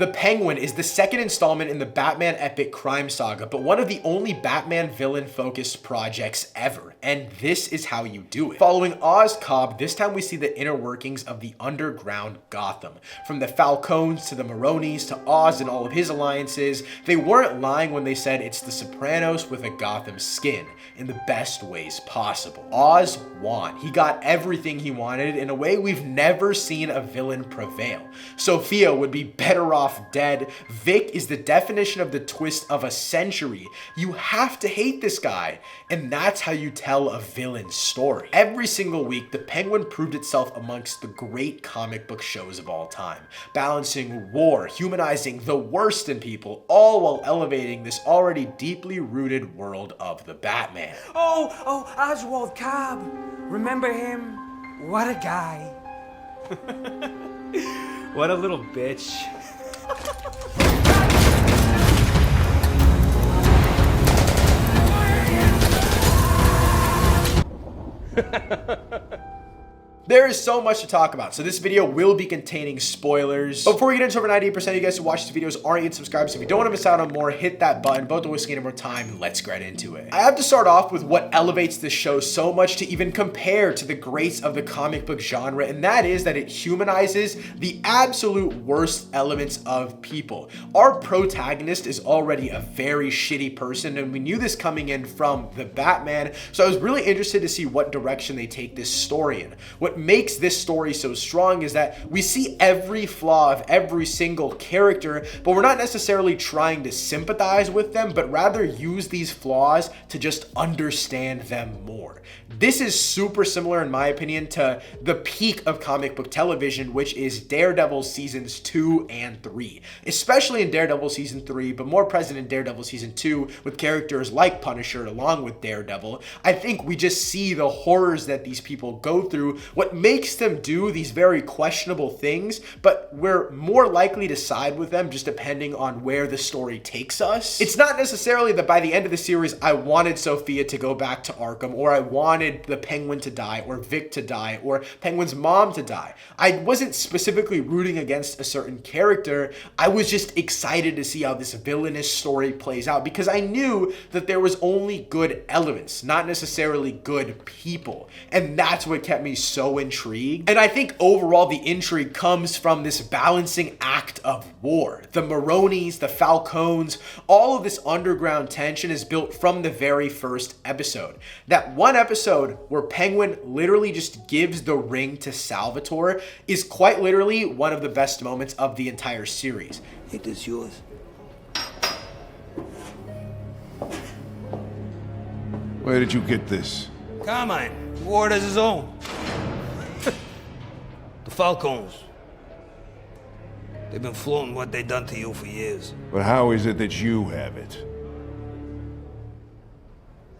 The Penguin is the second installment in the Batman epic crime saga, but one of the only Batman villain-focused projects ever, and this is how you do it. Following Oz Cobb, this time we see the inner workings of the underground Gotham. From the Falcones to the Maronis to Oz and all of his alliances, they weren't lying when they said it's the Sopranos with a Gotham skin, in the best ways possible. Oz won. He got everything he wanted in a way we've never seen a villain prevail. Sophia would be better off dead. Vic is the definition of the twist of a century. You have to hate this guy, and that's how you tell a villain story. Every single week, the Penguin proved itself amongst the great comic book shows of all time, balancing war, humanizing the worst in people, all while elevating this already deeply rooted world of the Batman. Oh, Oswald Cobb. Remember him? What a guy. What a little bitch. There is so much to talk about, so this video will be containing spoilers. But before we get into over 98% of you guys who watch these videos aren't yet subscribed, so if you don't want to miss out on more, hit that button. But don't waste any more time, let's get into it. I have to start off with what elevates this show so much to even compare to the greats of the comic book genre, and that is that it humanizes the absolute worst elements of people. Our protagonist is already a very shitty person, and we knew this coming in from the Batman, so I was really interested to see what direction they take this story in. What makes this story so strong is that we see every flaw of every single character, but we're not necessarily trying to sympathize with them, but rather use these flaws to just understand them more. This is super similar, in my opinion, to the peak of comic book television, which is Daredevil seasons 2 and 3. Especially in Daredevil season 3, but more present in Daredevil season 2 with characters like Punisher along with Daredevil. I think we just see the horrors that these people go through, what makes them do these very questionable things, but we're more likely to side with them just depending on where the story takes us. It's not necessarily that by the end of the series, I wanted Sophia to go back to Arkham, or I wanted the Penguin to die, or Vic to die, or Penguin's mom to die. I wasn't specifically rooting against a certain character. I was just excited to see how this villainous story plays out because I knew that there was only good elements, not necessarily good people. And that's what kept me so intrigued. And I think overall the intrigue comes from this balancing act of war. The Maronis, the Falcones, all of this underground tension is built from the very first episode. That one episode where Penguin literally just gives the ring to Salvatore is quite literally one of the best moments of the entire series. It is yours. Where did you get this? Carmine, he wore it as his own. The Falcons. They've been flaunting what they done to you for years. But how is it that you have it?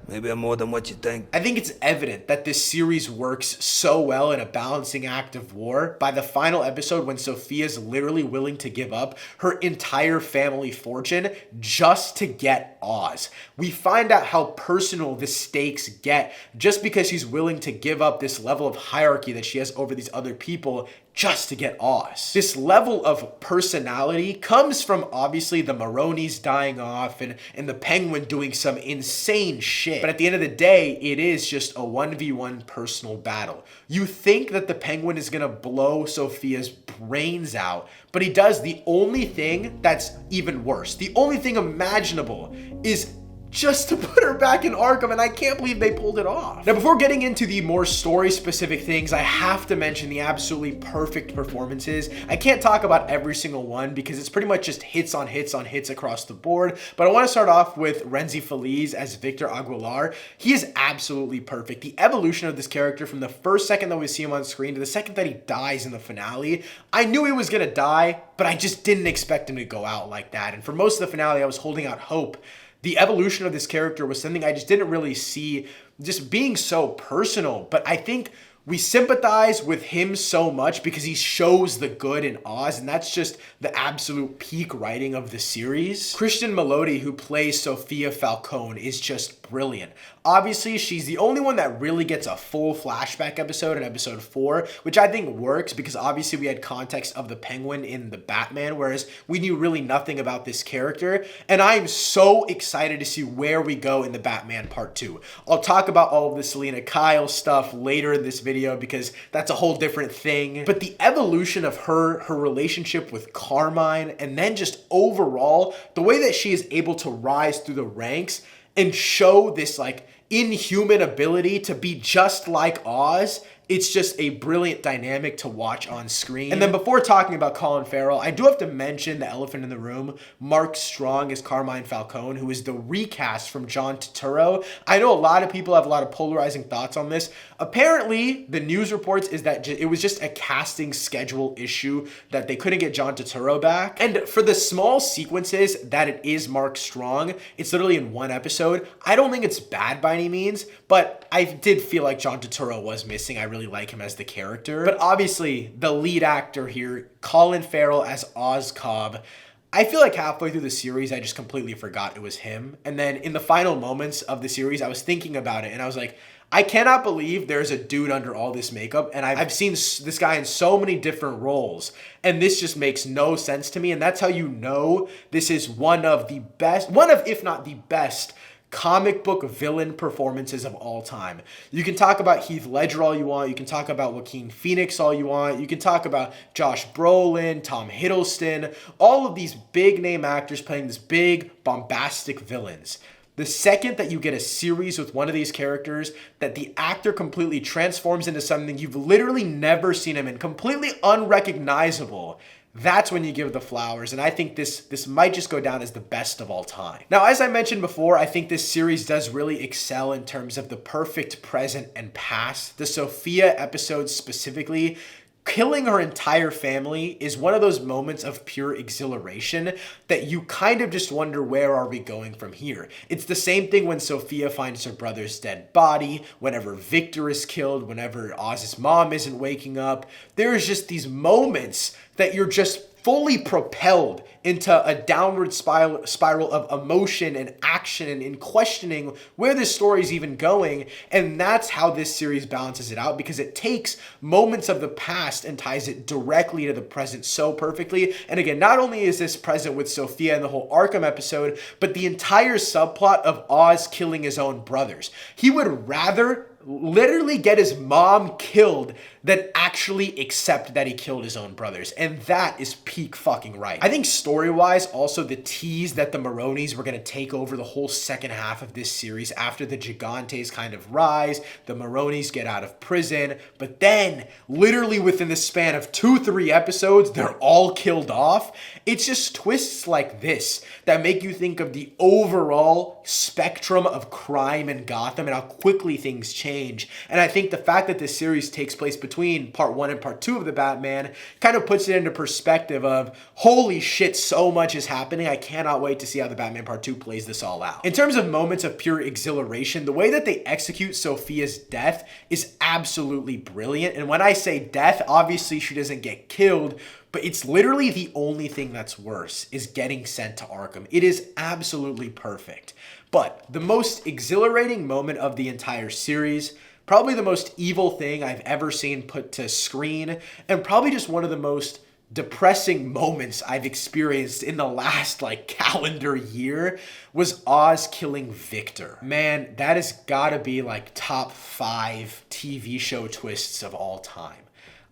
Maybe I'm more than what you think. I think it's evident that this series works so well in a balancing act of war by the final episode when Sophia's literally willing to give up her entire family fortune just to get Oz. We find out how personal the stakes get just because she's willing to give up this level of hierarchy that she has over these other people just to get Oz. This level of personality comes from obviously the Maronis dying off and the Penguin doing some insane shit. But at the end of the day, it is just a 1v1 personal battle. You think that the Penguin is gonna blow Sophia's brains out, but he does the only thing that's even worse. The only thing imaginable is just to put her back in Arkham, and I can't believe they pulled it off. Now, before getting into the more story-specific things, I have to mention the absolutely perfect performances. I can't talk about every single one because it's pretty much just hits on hits on hits across the board, but I want to start off with Renzi Feliz as Victor Aguilar. He is absolutely perfect. The evolution of this character from the first second that we see him on screen to the second that he dies in the finale, I knew he was gonna die, but I just didn't expect him to go out like that, and for most of the finale, I was holding out hope. The evolution of this character was something I just didn't really see just being so personal, but I think we sympathize with him so much because he shows the good in Oz, and that's just the absolute peak writing of the series. Christian Melody, who plays Sophia Falcone, is just brilliant. Obviously, she's the only one that really gets a full flashback episode in episode 4, which I think works because obviously we had context of the Penguin in the Batman, whereas we knew really nothing about this character. And I'm so excited to see where we go in the Batman Part 2. I'll talk about all of the Selena Kyle stuff later in this video because that's a whole different thing. But the evolution of her relationship with Carmine, and then just overall, the way that she is able to rise through the ranks and show this like inhuman ability to be just like Oz. It's just a brilliant dynamic to watch on screen. And then before talking about Colin Farrell, I do have to mention the elephant in the room. Mark Strong is Carmine Falcone, who is the recast from John Turturro. I know a lot of people have a lot of polarizing thoughts on this. Apparently, the news reports is that it was just a casting schedule issue that they couldn't get John Turturro back. And for the small sequences that it is Mark Strong, it's literally in one episode. I don't think it's bad by any means, but I did feel like John Turturro was missing. I really like him as the character. But obviously, the lead actor here, Colin Farrell as Oz Cobb, I feel like halfway through the series, I just completely forgot it was him. And then in the final moments of the series, I was thinking about it and I was like, I cannot believe there's a dude under all this makeup, and I've seen this guy in so many different roles, and this just makes no sense to me. And that's how you know this is one of, if not the best, comic book villain performances of all time. You can talk about Heath Ledger all you want. You can talk about Joaquin Phoenix all you want. You can talk about Josh Brolin, Tom Hiddleston, all of these big name actors playing these big bombastic villains. The second that you get a series with one of these characters that the actor completely transforms into something you've literally never seen him in, completely unrecognizable, that's when you give the flowers. And I think this might just go down as the best of all time. Now, as I mentioned before, I think this series does really excel in terms of the perfect present and past. The Sophia episode specifically, killing her entire family is one of those moments of pure exhilaration that you kind of just wonder, where are we going from here? It's the same thing when Sophia finds her brother's dead body, whenever Victor is killed, whenever Oz's mom isn't waking up. There's just these moments that you're just fully propelled into a downward spiral of emotion and action and in questioning where this story is even going. And that's how this series balances it out, because it takes moments of the past and ties it directly to the present so perfectly. And again, not only is this present with Sophia and the whole Arkham episode, but the entire subplot of Oz killing his own brothers. He would rather literally get his mom killed than actually accept that he killed his own brothers. And that is peak fucking right. I think story-wise, also the tease that the Maronis were going to take over the whole second half of this series after the Gigantes kind of rise, the Maronis get out of prison, but then literally within the span of 2-3 episodes, they're all killed off. It's just twists like this that make you think of the overall spectrum of crime in Gotham and how quickly things change. And I think the fact that this series takes place between part 1 and part 2 of the Batman kind of puts it into perspective of, holy shit, so much is happening. I cannot wait to see how the Batman part 2 plays this all out. In terms of moments of pure exhilaration, the way that they execute Sophia's death is absolutely brilliant. And when I say death, obviously she doesn't get killed, but it's literally the only thing that's worse is getting sent to Arkham. It is absolutely perfect. But the most exhilarating moment of the entire series, probably the most evil thing I've ever seen put to screen, and probably just one of the most depressing moments I've experienced in the last calendar year, was Oz killing Victor. Man, that has gotta be top 5 TV show twists of all time.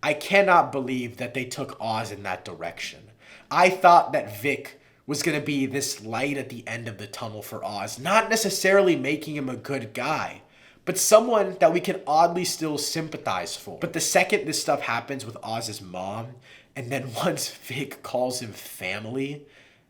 I cannot believe that they took Oz in that direction. I thought that Vic was going to be this light at the end of the tunnel for Oz, not necessarily making him a good guy, but someone that we can oddly still sympathize for. But the second this stuff happens with Oz's mom, and then once Vic calls him family,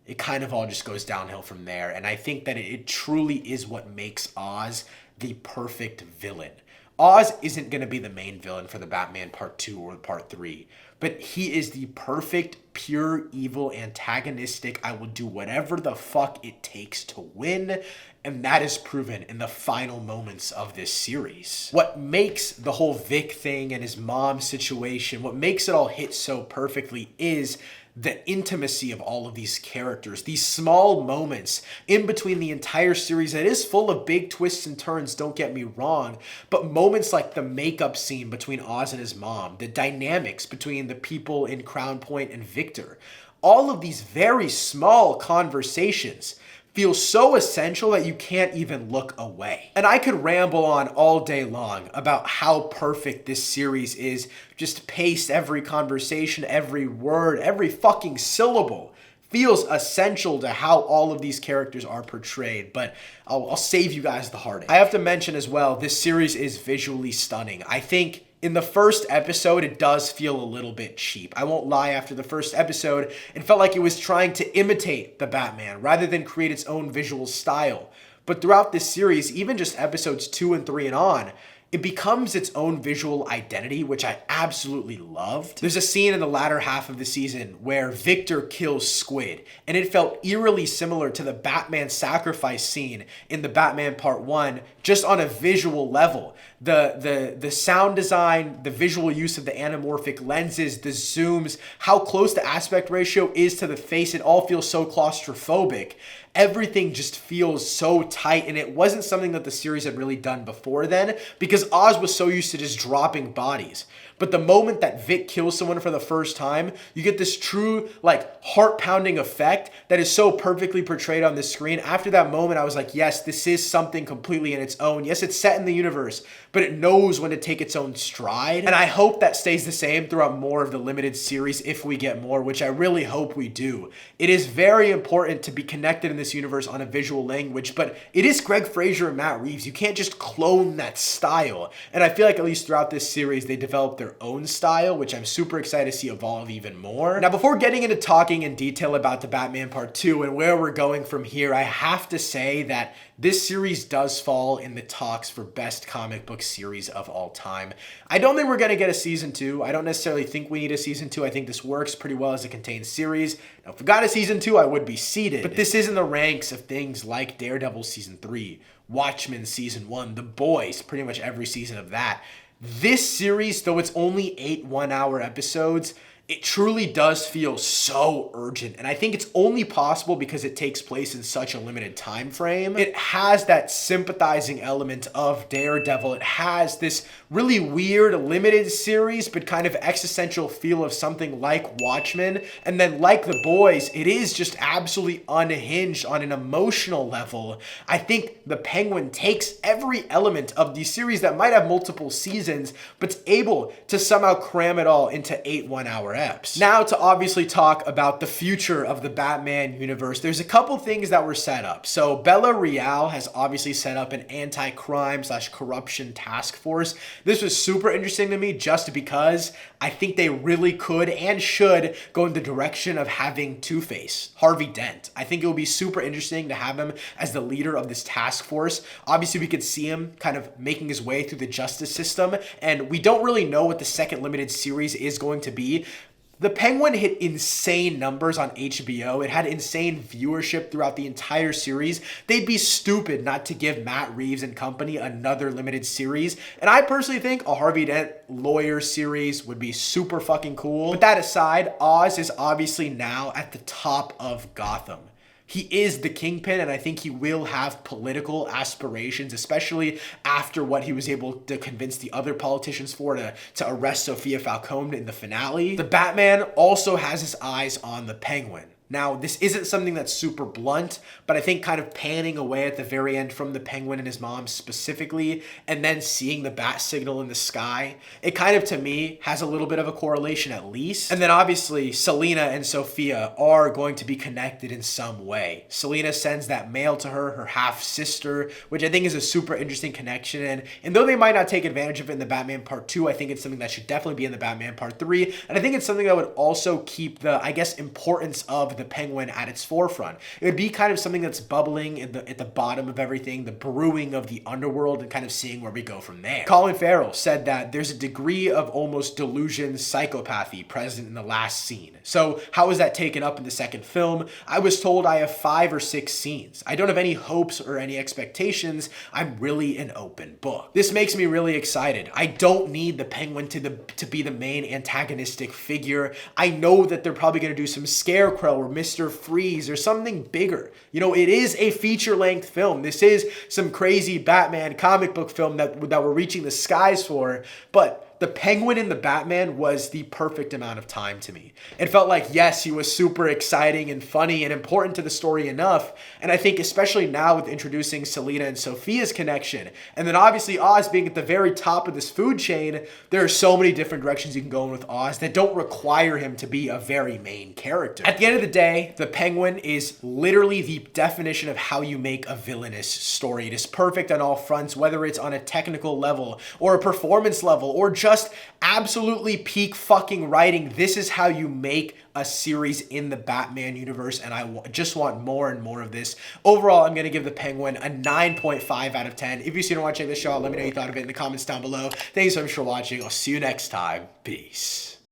it kind of all just goes downhill from there. And I think that it truly is what makes Oz the perfect villain. Oz isn't going to be the main villain for the Batman Part 2 or Part 3, but he is the perfect, pure evil, antagonistic, I will do whatever the fuck it takes to win, and that is proven in the final moments of this series. What makes the whole Vic thing and his mom situation, what makes it all hit so perfectly is the intimacy of all of these characters, these small moments in between the entire series that is full of big twists and turns, don't get me wrong, but moments like the makeup scene between Oz and his mom, the dynamics between the people in Crown Point and Victor, all of these very small conversations feel so essential that you can't even look away. And I could ramble on all day long about how perfect this series is, just paced, every conversation, every word, every fucking syllable feels essential to how all of these characters are portrayed, but I'll save you guys the heartache. I have to mention as well, this series is visually stunning. I think in the first episode, it does feel a little bit cheap. I won't lie, after the first episode, it felt like it was trying to imitate the Batman rather than create its own visual style. But throughout this series, even just episodes 2 and 3 and on, it becomes its own visual identity, which I absolutely loved. There's a scene in the latter half of the season where Victor kills Squid, and it felt eerily similar to the Batman sacrifice scene in the Batman Part 1, just on a visual level. The sound design, the visual use of the anamorphic lenses, the zooms, how close the aspect ratio is to the face, it all feels so claustrophobic. Everything just feels so tight, and it wasn't something that the series had really done before then, because Oz was so used to just dropping bodies. But the moment that Vic kills someone for the first time, you get this true, like, heart-pounding effect that is so perfectly portrayed on the screen. After that moment, I was like, yes, this is something completely in its own. Yes, it's set in the universe, but it knows when to take its own stride. And I hope that stays the same throughout more of the limited series if we get more, which I really hope we do. It is very important to be connected in this universe on a visual language, but it is Greg Fraser and Matt Reeves. You can't just clone that style. And I feel like at least throughout this series, they developed their own style, which I'm super excited to see evolve even more. Now, before getting into talking in detail about the Batman Part 2 and where we're going from here, I have to say that this series does fall in the talks for best comic book series of all time. I don't think we're going to get a season 2. I don't necessarily think we need a season 2. I think this works pretty well as a contained series. Now, if we got a season 2, I would be seated. But this is in the ranks of things like Daredevil Season 3, Watchmen Season 1, The Boys, pretty much every season of that. This series, though it's only 8 one-hour episodes, it truly does feel so urgent, and I think it's only possible because it takes place in such a limited time frame. It has that sympathizing element of Daredevil. It has this really weird limited series but kind of existential feel of something like Watchmen, and then like The Boys, it is just absolutely unhinged on an emotional level. I think the Penguin takes every element of the series that might have multiple seasons, but's able to somehow cram it all into 8 one-hour eps. Now, to obviously talk about the future of the Batman universe, there's a couple things that were set up. So Bella Real has obviously set up an anti-crime / corruption task force. This was super interesting to me just because I think they really could and should go in the direction of having Two-Face, Harvey Dent. I think it would be super interesting to have him as the leader of this task force. Obviously, we could see him kind of making his way through the justice system, and we don't really know what the second limited series is going to be. The Penguin hit insane numbers on HBO. It had insane viewership throughout the entire series. They'd be stupid not to give Matt Reeves and company another limited series. And I personally think a Harvey Dent lawyer series would be super fucking cool. With that aside, Oz is obviously now at the top of Gotham. He is the Kingpin, and I think he will have political aspirations, especially after what he was able to convince the other politicians for to arrest Sophia Falcone in the finale. The Batman also has his eyes on the Penguin. Now, this isn't something that's super blunt, but I think kind of panning away at the very end from the Penguin and his mom specifically, and then seeing the bat signal in the sky, it kind of, to me, has a little bit of a correlation at least. And then obviously, Selina and Sophia are going to be connected in some way. Selina sends that mail to her half-sister, which I think is a super interesting connection. And though they might not take advantage of it in the Batman Part 2, I think it's something that should definitely be in the Batman Part 3. And I think it's something that would also keep the, I guess, importance of the Penguin at its forefront. It would be kind of something that's bubbling at the bottom of everything, the brewing of the underworld, and kind of seeing where we go from there. Colin Farrell said that there's a degree of almost delusion, psychopathy present in the last scene. So how is that taken up in the second film? I was told I have 5 or 6 scenes. I don't have any hopes or any expectations. I'm really an open book. This makes me really excited. I don't need the Penguin to be the main antagonistic figure. I know that they're probably going to do some Scarecrow or Mr. Freeze or something bigger. You know, it is a feature-length film. This is some crazy Batman comic book film that we're reaching the skies for, but the Penguin in the Batman was the perfect amount of time to me. It felt like, yes, he was super exciting and funny and important to the story enough. And I think especially now with introducing Selina and Sophia's connection, and then obviously Oz being at the very top of this food chain, there are so many different directions you can go in with Oz that don't require him to be a very main character. At the end of the day, the Penguin is literally the definition of how you make a villainous story. It is perfect on all fronts, whether it's on a technical level or a performance level or just absolutely peak fucking writing. This is how you make a series in the Batman universe, and I just want more and more of this. Overall, I'm going to give the Penguin a 9.5 out of 10. If you still want to check this show out, let me know what you thought of it in the comments down below. Thank you so much for watching. I'll see you next time. Peace.